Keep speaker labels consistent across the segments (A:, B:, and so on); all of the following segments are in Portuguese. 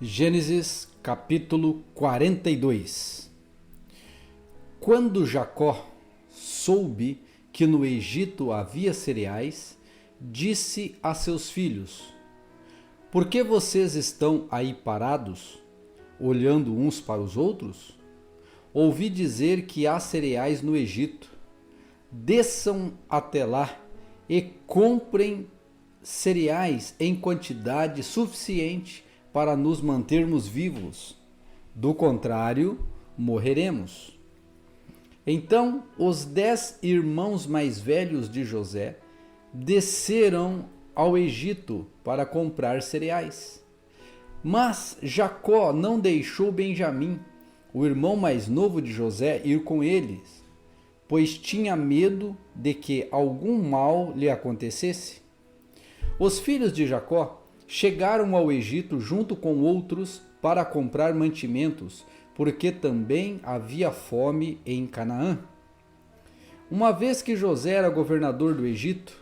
A: Gênesis capítulo 42. Quando Jacó soube que no Egito havia cereais, disse a seus filhos: Por que vocês estão aí parados, olhando uns para os outros? Ouvi dizer que há cereais no Egito. Desçam até lá e comprem cereais em quantidade suficiente para nos mantermos vivos. Do contrário, morreremos. Então os 10 irmãos mais velhos de José desceram ao Egito para comprar cereais. Mas Jacó não deixou Benjamim, o irmão mais novo de José, ir com eles, pois tinha medo de que algum mal lhe acontecesse. Os filhos de Jacó chegaram ao Egito junto com outros para comprar mantimentos, porque também havia fome em Canaã. Uma vez que José era governador do Egito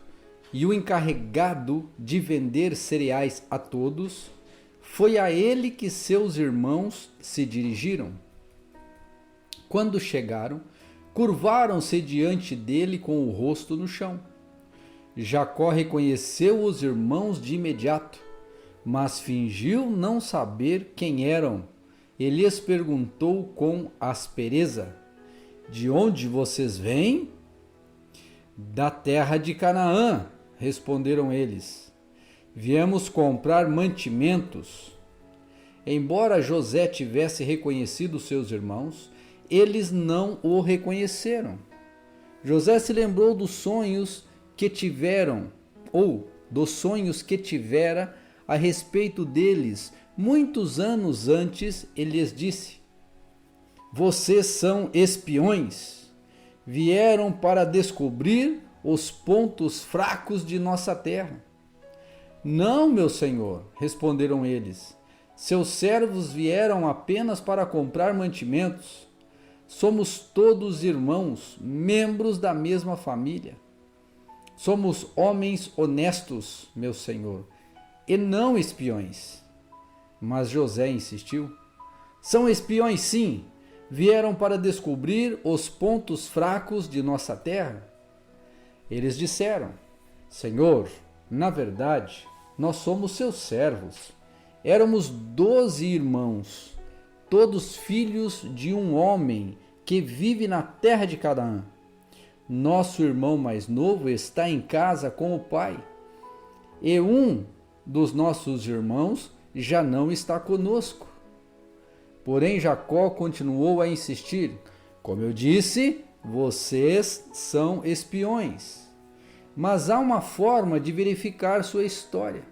A: e o encarregado de vender cereais a todos, foi a ele que seus irmãos se dirigiram. Quando chegaram, curvaram-se diante dele com o rosto no chão. Jacó reconheceu os irmãos de imediato, mas fingiu não saber quem eram. Ele lhes perguntou com aspereza: De onde vocês vêm? Da terra de Canaã, responderam eles. Viemos comprar mantimentos. Embora José tivesse reconhecido seus irmãos, eles não o reconheceram. José se lembrou dos sonhos que tiveram, ou dos sonhos que tivera a respeito deles muitos anos antes, e lhes disse: Vocês são espiões, vieram para descobrir os pontos fracos de nossa terra. Não, meu senhor, responderam eles, seus servos vieram apenas para comprar mantimentos. Somos todos irmãos, membros da mesma família. Somos homens honestos, meu senhor, e não espiões. Mas José insistiu: São espiões sim, vieram para descobrir os pontos fracos de nossa terra. Eles disseram: Senhor, na verdade, nós somos seus servos. Éramos 12 irmãos, todos filhos de um homem que vive na terra de Canaã. Nosso irmão mais novo está em casa com o pai, e um dos nossos irmãos já não está conosco. Porém, Jacó continuou a insistir: Como eu disse, vocês são espiões. Mas há uma forma de verificar sua história.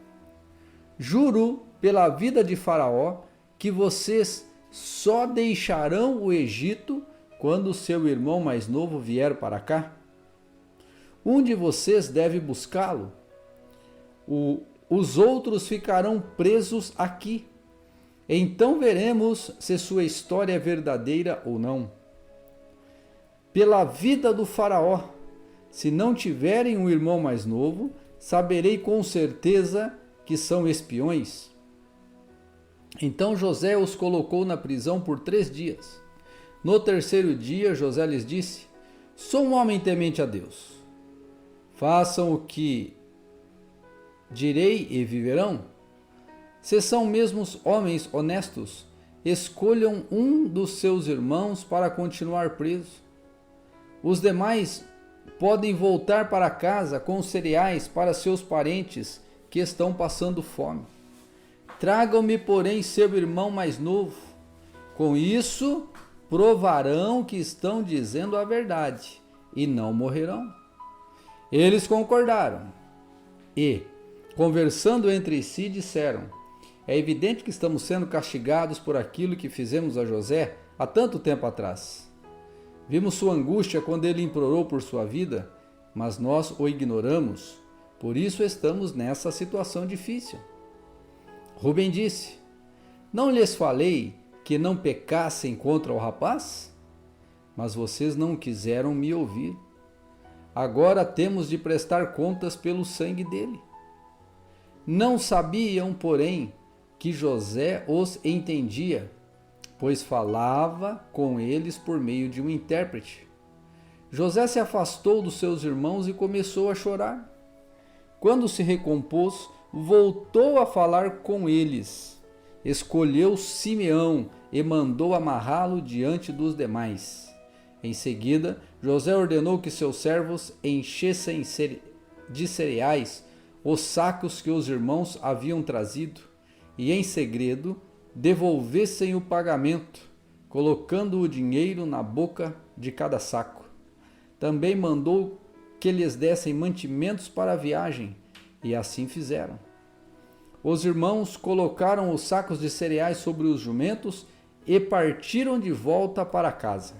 A: Juro pela vida de Faraó que vocês só deixarão o Egito quando seu irmão mais novo vier para cá. Um de vocês deve buscá-lo. Os outros ficarão presos aqui. Então veremos se sua história é verdadeira ou não. Pela vida do Faraó, se não tiverem um irmão mais novo, saberei com certeza que são espiões. Então José os colocou na prisão por 3 dias. No terceiro dia, José lhes disse: Sou um homem temente a Deus. Façam o que direi e viverão. Se são mesmos homens honestos, escolham um dos seus irmãos para continuar preso. Os demais podem voltar para casa com cereais para seus parentes que estão passando fome. Tragam-me, porém, seu irmão mais novo. Com isso, provarão que estão dizendo a verdade e não morrerão. Eles concordaram e, conversando entre si, disseram: É evidente que estamos sendo castigados por aquilo que fizemos a José há tanto tempo atrás. Vimos sua angústia quando ele implorou por sua vida, mas nós o ignoramos, por isso estamos nessa situação difícil. Rubem disse: Não lhes falei que não pecassem contra o rapaz? Mas vocês não quiseram me ouvir. Agora temos de prestar contas pelo sangue dele. Não sabiam, porém, que José os entendia, pois falava com eles por meio de um intérprete. José se afastou dos seus irmãos e começou a chorar. Quando se recompôs, voltou a falar com eles. Escolheu Simeão e mandou amarrá-lo diante dos demais. Em seguida, José ordenou que seus servos enchessem de cereais os sacos que os irmãos haviam trazido e, em segredo, devolvessem o pagamento, colocando o dinheiro na boca de cada saco. Também mandou que lhes dessem mantimentos para a viagem, e assim fizeram. Os irmãos colocaram os sacos de cereais sobre os jumentos e partiram de volta para casa.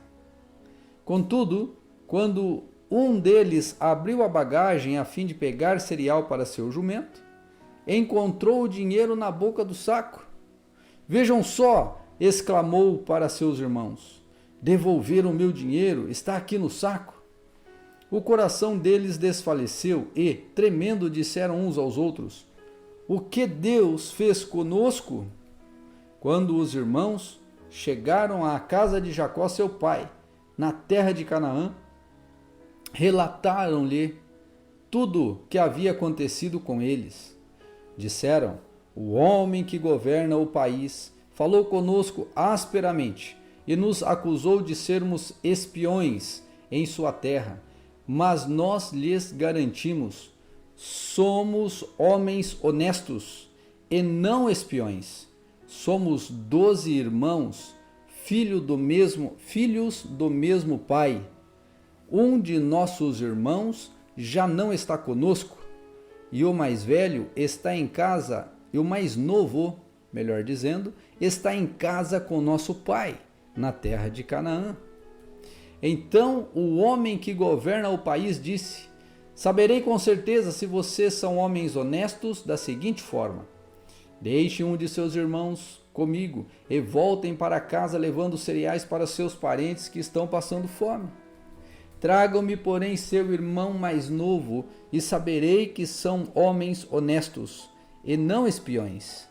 A: Contudo, quando um deles abriu a bagagem a fim de pegar cereal para seu jumento, encontrou o dinheiro na boca do saco. Vejam só, exclamou para seus irmãos, devolveram meu dinheiro, está aqui no saco. O coração deles desfaleceu e, tremendo, disseram uns aos outros, o que Deus fez conosco? Quando os irmãos chegaram à casa de Jacó, seu pai, na terra de Canaã, relataram-lhe tudo que havia acontecido com eles. Disseram, o homem que governa o país falou conosco asperamente e nos acusou de sermos espiões em sua terra. Mas nós lhes garantimos, somos homens honestos e não espiões. Somos 12 irmãos, filhos do mesmo pai. Um de nossos irmãos já não está conosco, e o mais velho está em casa, e o mais novo, melhor dizendo, está em casa com nosso pai, na terra de Canaã. Então o homem que governa o país disse, saberei com certeza se vocês são homens honestos da seguinte forma, deixem um de seus irmãos comigo e voltem para casa levando cereais para seus parentes que estão passando fome. Tragam-me, porém, seu irmão mais novo e saberei que são homens honestos e não espiões.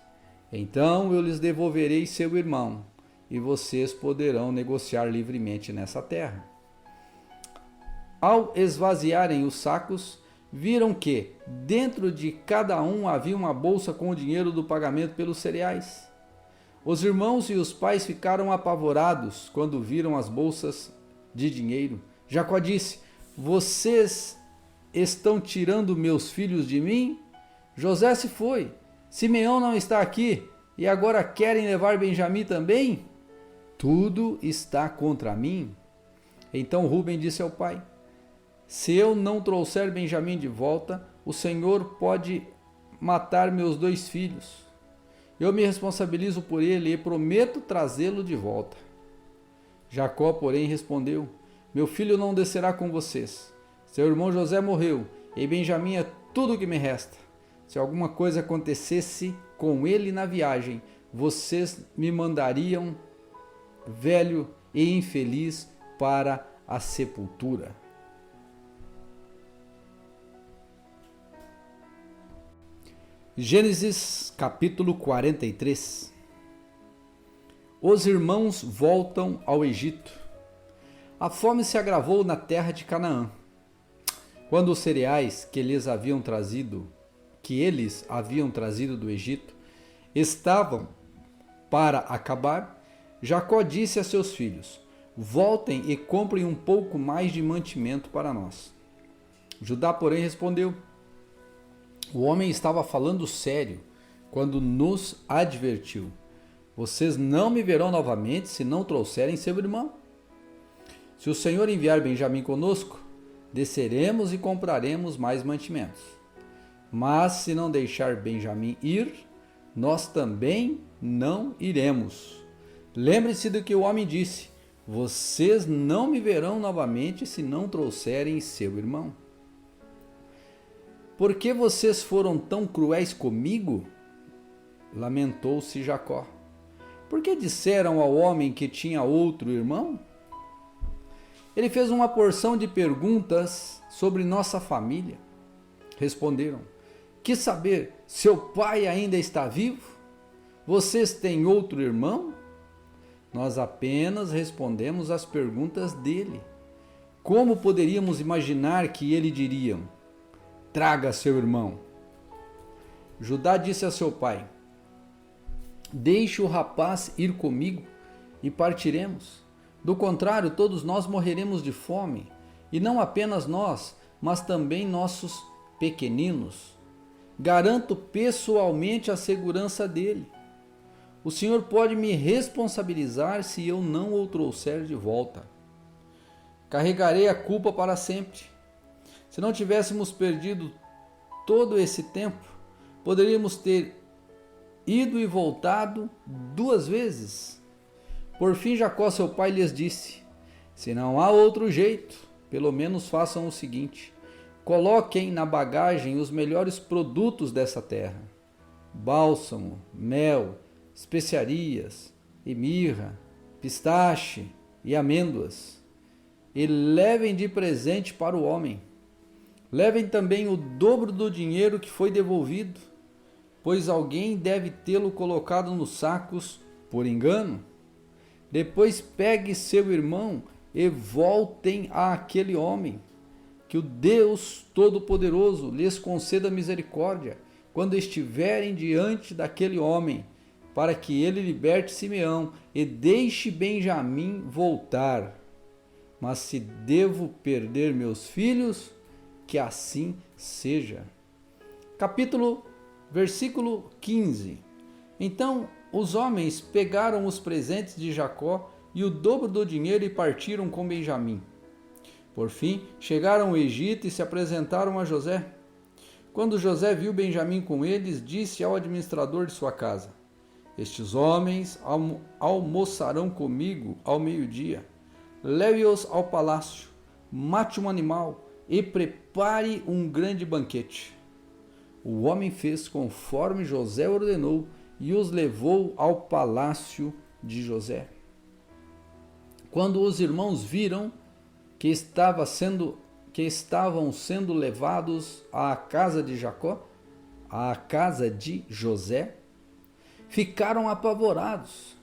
A: Então eu lhes devolverei seu irmão e vocês poderão negociar livremente nessa terra. Ao esvaziarem os sacos, viram que dentro de cada um havia uma bolsa com o dinheiro do pagamento pelos cereais. Os irmãos e os pais ficaram apavorados quando viram as bolsas de dinheiro. Jacó disse, vocês estão tirando meus filhos de mim? José se foi, Simeão não está aqui, e agora querem levar Benjamim também? Tudo está contra mim. Então Rúben disse ao pai, se eu não trouxer Benjamim de volta, o Senhor pode matar meus 2 filhos. Eu me responsabilizo por ele e prometo trazê-lo de volta. Jacó, porém, respondeu, meu filho não descerá com vocês. Seu irmão José morreu, e Benjamim é tudo o que me resta. Se alguma coisa acontecesse com ele na viagem, vocês me mandariam velho e infeliz para a sepultura. Gênesis capítulo 43. Os irmãos voltam ao Egito. A fome se agravou na terra de Canaã. Quando os cereais que eles haviam trazido do Egito estavam para acabar, Jacó disse a seus filhos, voltem e comprem um pouco mais de mantimento para nós. Judá, porém, respondeu, o homem estava falando sério quando nos advertiu, vocês não me verão novamente se não trouxerem seu irmão. Se o Senhor enviar Benjamim conosco, desceremos e compraremos mais mantimentos. Mas se não deixar Benjamim ir, nós também não iremos. Lembre-se do que o homem disse, vocês não me verão novamente se não trouxerem seu irmão. Por que vocês foram tão cruéis comigo? Lamentou-se Jacó. Por que disseram ao homem que tinha outro irmão? Ele fez uma porção de perguntas sobre nossa família. Responderam, quis saber, seu pai ainda está vivo? Vocês têm outro irmão? Nós apenas respondemos às perguntas dele. Como poderíamos imaginar que ele diria: traga seu irmão? Judá disse a seu pai: deixe o rapaz ir comigo e partiremos. Do contrário, todos nós morreremos de fome, e não apenas nós, mas também nossos pequeninos. Garanto pessoalmente a segurança dele. O Senhor pode me responsabilizar se eu não o trouxer de volta. Carregarei a culpa para sempre. Se não tivéssemos perdido todo esse tempo, poderíamos ter ido e voltado 2 vezes. Por fim, Jacó, seu pai, lhes disse: se não há outro jeito, pelo menos façam o seguinte: coloquem na bagagem os melhores produtos dessa terra: bálsamo, mel, especiarias, e mirra, pistache e amêndoas. E levem de presente para o homem. Levem também o dobro do dinheiro que foi devolvido, pois alguém deve tê-lo colocado nos sacos por engano. Depois pegue seu irmão e voltem àquele homem. Que o Deus Todo-Poderoso lhes conceda misericórdia quando estiverem diante daquele homem, para que ele liberte Simeão e deixe Benjamim voltar. Mas se devo perder meus filhos, que assim seja. Versículo 15. Então os homens pegaram os presentes de Jacó e o dobro do dinheiro e partiram com Benjamim. Por fim, chegaram ao Egito e se apresentaram a José. Quando José viu Benjamim com eles, disse ao administrador de sua casa: estes homens almoçarão comigo ao meio-dia. Leve-os ao palácio, mate um animal e prepare um grande banquete. O homem fez conforme José ordenou e os levou ao palácio de José. Quando os irmãos viram que estavam sendo levados à casa de Jacó, à casa de José, ficaram apavorados.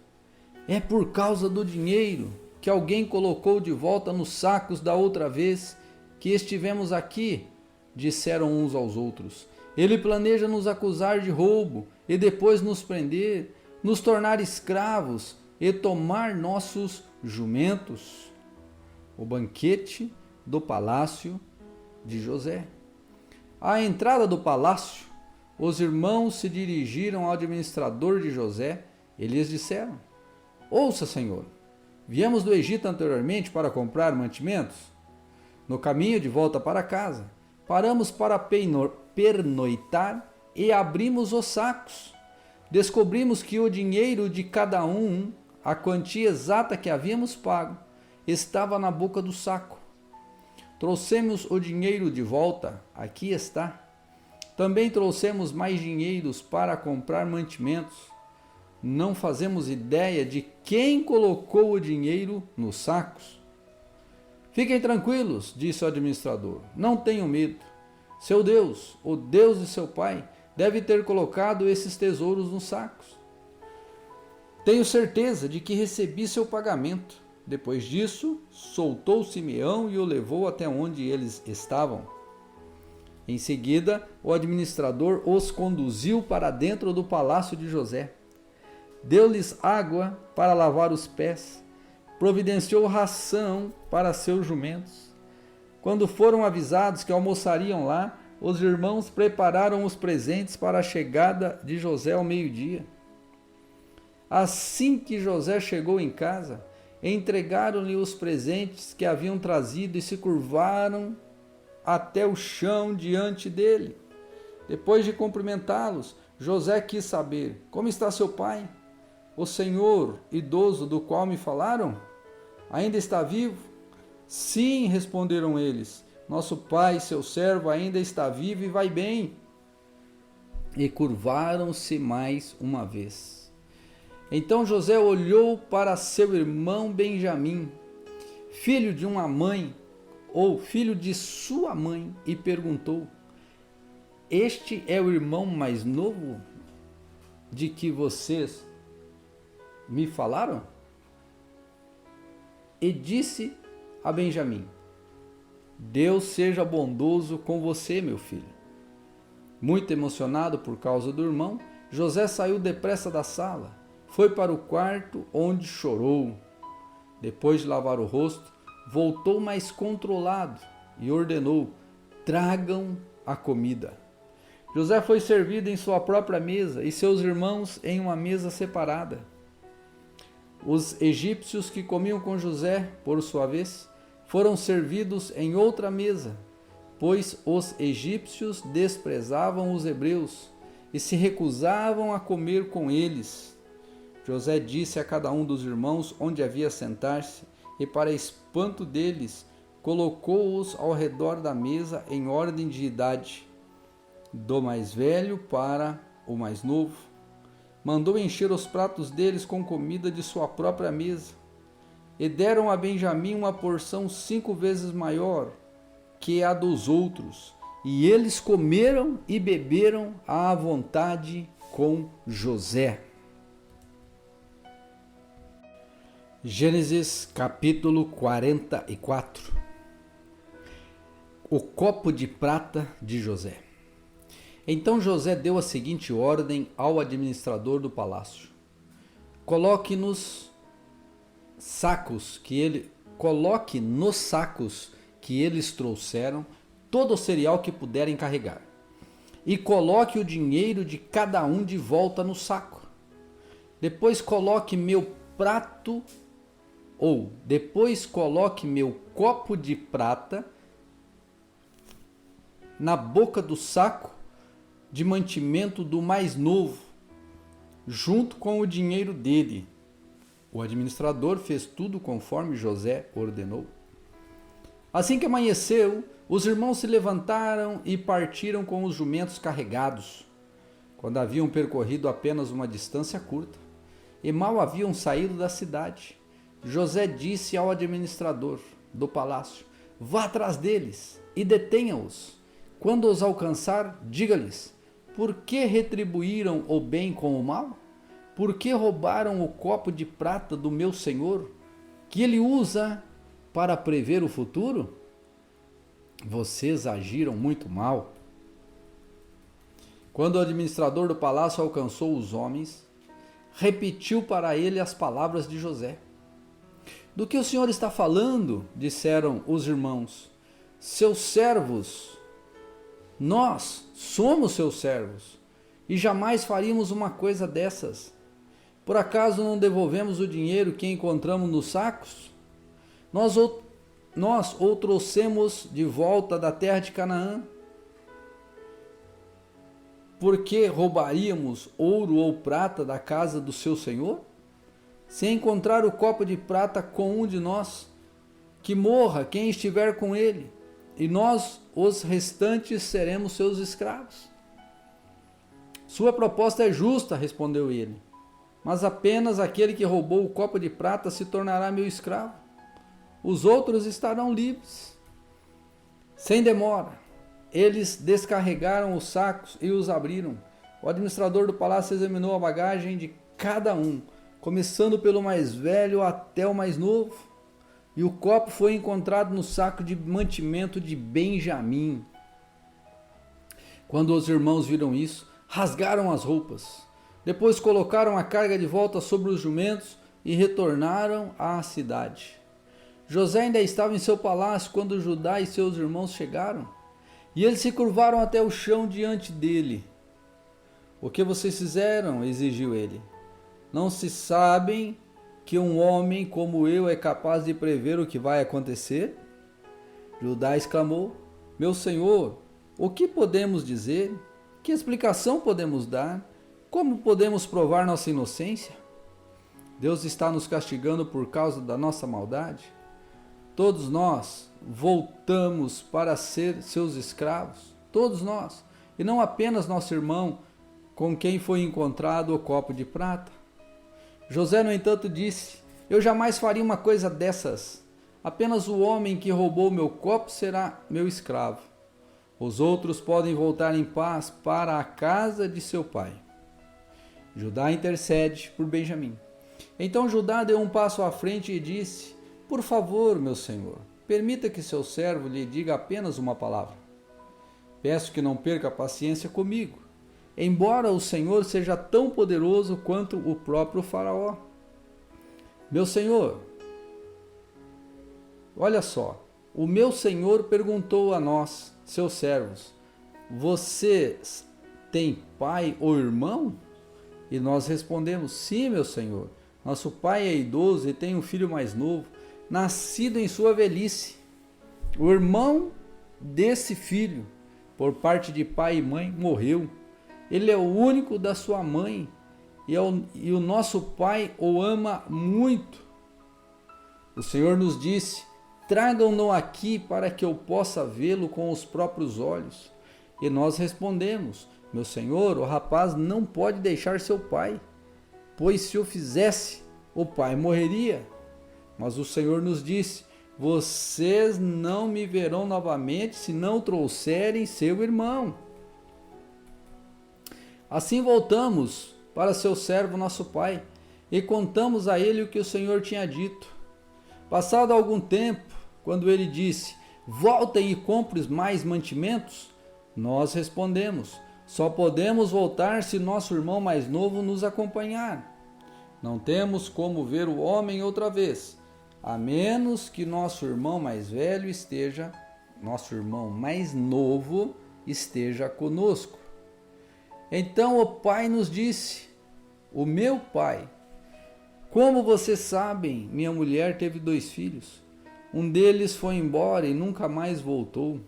A: É por causa do dinheiro que alguém colocou de volta nos sacos da outra vez que estivemos aqui, disseram uns aos outros. Ele planeja nos acusar de roubo e depois nos prender, nos tornar escravos e tomar nossos jumentos. O banquete do palácio de José. À entrada do palácio, os irmãos se dirigiram ao administrador de José e lhes disseram: ouça, senhor, viemos do Egito anteriormente para comprar mantimentos. No caminho de volta para casa, paramos para pernoitar e abrimos os sacos. Descobrimos que o dinheiro de cada um, a quantia exata que havíamos pago, estava na boca do saco. Trouxemos o dinheiro de volta, aqui está. Também trouxemos mais dinheiros para comprar mantimentos. Não fazemos ideia de quem colocou o dinheiro nos sacos. Fiquem tranquilos, disse o administrador, não tenham medo. Seu Deus, o Deus de seu pai, deve ter colocado esses tesouros nos sacos. Tenho certeza de que recebi seu pagamento. Depois disso, soltou Simeão e o levou até onde eles estavam. Em seguida, o administrador os conduziu para dentro do palácio de José. Deu-lhes água para lavar os pés, providenciou ração para seus jumentos. Quando foram avisados que almoçariam lá, os irmãos prepararam os presentes para a chegada de José ao meio-dia. Assim que José chegou em casa, entregaram-lhe os presentes que haviam trazido e se curvaram até o chão diante dele. Depois de cumprimentá-los, José quis saber: como está seu pai? O senhor idoso do qual me falaram? Ainda está vivo? Sim, responderam eles. Nosso pai, seu servo, ainda está vivo e vai bem. E curvaram-se mais uma vez. Então José olhou para seu irmão Benjamim, filho de uma mãe, ou filho de sua mãe, e perguntou: este é o irmão mais novo de que vocês me falaram? E disse a Benjamim: Deus seja bondoso com você, meu filho. Muito emocionado por causa do irmão, José saiu depressa da sala, foi para o quarto onde chorou. Depois de lavar o rosto, voltou mais controlado e ordenou: tragam a comida. José foi servido em sua própria mesa e seus irmãos em uma mesa separada. Os egípcios que comiam com José, por sua vez, foram servidos em outra mesa, pois os egípcios desprezavam os hebreus e se recusavam a comer com eles. José disse a cada um dos irmãos onde havia sentar-se, e para espanto deles, colocou-os ao redor da mesa em ordem de idade, do mais velho para o mais novo. Mandou encher os pratos deles com comida de sua própria mesa, e deram a Benjamim uma porção 5 vezes maior que a dos outros, e eles comeram e beberam à vontade com José. Gênesis capítulo 44. O copo de prata de José. Então José deu a seguinte ordem ao administrador do palácio: coloque nos sacos que eles trouxeram todo o cereal que puderem carregar, e coloque o dinheiro de cada um de volta no saco. Depois coloque meu copo de prata na boca do saco de mantimento do mais novo, junto com o dinheiro dele. O administrador fez tudo conforme José ordenou. Assim que amanheceu, os irmãos se levantaram e partiram com os jumentos carregados. Quando haviam percorrido apenas uma distância curta e mal haviam saído da cidade, José disse ao administrador do palácio: vá atrás deles e detenha-os. Quando os alcançar, diga-lhes: por que retribuíram o bem com o mal? Por que roubaram o copo de prata do meu senhor, que ele usa para prever o futuro? Vocês agiram muito mal. Quando o administrador do palácio alcançou os homens, repetiu para ele as palavras de José. Do que o senhor está falando? Disseram os irmãos. Seus servos. Nós somos seus servos e jamais faríamos uma coisa dessas. Por acaso não devolvemos o dinheiro que encontramos nos sacos? Nós o trouxemos de volta da terra de Canaã. Por que roubaríamos ouro ou prata da casa do seu senhor? Se encontrar o copo de prata com um de nós, que morra quem estiver com ele, e nós, os restantes, seremos seus escravos. Sua proposta é justa, respondeu ele, mas apenas aquele que roubou o copo de prata se tornará meu escravo. Os outros estarão livres. Sem demora, eles descarregaram os sacos e os abriram. O administrador do palácio examinou a bagagem de cada um, começando pelo mais velho até o mais novo. E o copo foi encontrado no saco de mantimento de Benjamim. Quando os irmãos viram isso, rasgaram as roupas. Depois colocaram a carga de volta sobre os jumentos e retornaram à cidade. José ainda estava em seu palácio quando Judá e seus irmãos chegaram, e eles se curvaram até o chão diante dele. O que vocês fizeram? Exigiu ele. Não se sabem que um homem como eu é capaz de prever o que vai acontecer? Judá exclamou: meu senhor, o que podemos dizer? Que explicação podemos dar? Como podemos provar nossa inocência? Deus está nos castigando por causa da nossa maldade? Todos nós voltamos para ser seus escravos, todos nós, e não apenas nosso irmão com quem foi encontrado o copo de prata. José, no entanto, disse: eu jamais faria uma coisa dessas. Apenas o homem que roubou meu copo será meu escravo. Os outros podem voltar em paz para a casa de seu pai. Judá intercede por Benjamim. Então Judá deu um passo à frente e disse: por favor, meu senhor, permita que seu servo lhe diga apenas uma palavra. Peço que não perca a paciência comigo, embora o Senhor seja tão poderoso quanto o próprio Faraó. Meu senhor, olha só, o meu senhor perguntou a nós, seus servos: vocês têm pai ou irmão? E nós respondemos: sim, meu senhor. Nosso pai é idoso e tem um filho mais novo, nascido em sua velhice. O irmão desse filho, por parte de pai e mãe, morreu. Ele é o único da sua mãe e o nosso pai o ama muito. O Senhor nos disse: tragam-no aqui para que eu possa vê-lo com os próprios olhos. E nós respondemos: meu senhor, o rapaz não pode deixar seu pai, pois se o fizesse, o pai morreria. Mas o Senhor nos disse: vocês não me verão novamente se não trouxerem seu irmão. Assim voltamos para seu servo, nosso pai, e contamos a ele o que o Senhor tinha dito. Passado algum tempo, quando ele disse: voltem e comprem mais mantimentos, nós respondemos: só podemos voltar se nosso irmão mais novo nos acompanhar. Não temos como ver o homem outra vez, a menos que nosso irmão mais novo esteja conosco. Então o pai nos disse: o meu pai, como vocês sabem, minha mulher teve 2 filhos. Um deles foi embora e nunca mais voltou.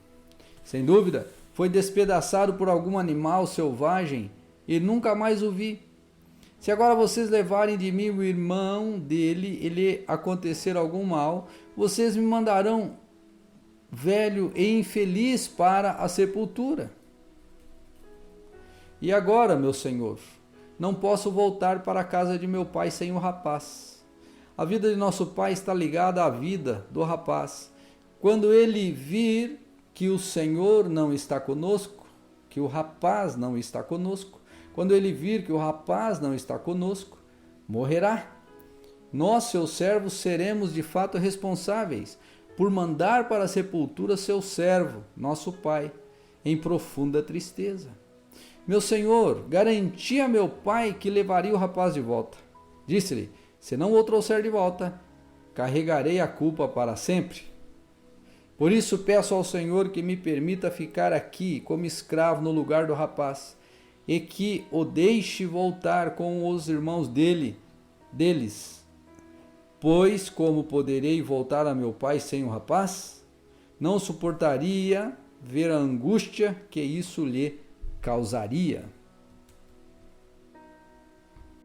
A: Sem dúvida, foi despedaçado por algum animal selvagem e nunca mais o vi. Se agora vocês levarem de mim o irmão dele e lhe acontecer algum mal, vocês me mandarão velho e infeliz para a sepultura. E agora, meu senhor, não posso voltar para a casa de meu pai sem o rapaz. A vida de nosso pai está ligada à vida do rapaz. Quando ele vir que o Senhor não está conosco, que o rapaz não está conosco, quando ele vir que o rapaz não está conosco, morrerá. Nós, seus servos, seremos de fato responsáveis por mandar para a sepultura seu servo, nosso pai, em profunda tristeza. Meu senhor, garanti a meu pai que levaria o rapaz de volta. Disse-lhe: se não o trouxer de volta, carregarei a culpa para sempre. Por isso peço ao Senhor que me permita ficar aqui como escravo no lugar do rapaz, e que o deixe voltar com os irmãos deles. Pois como poderei voltar a meu pai sem o rapaz? Não suportaria ver a angústia que isso lhe causaria.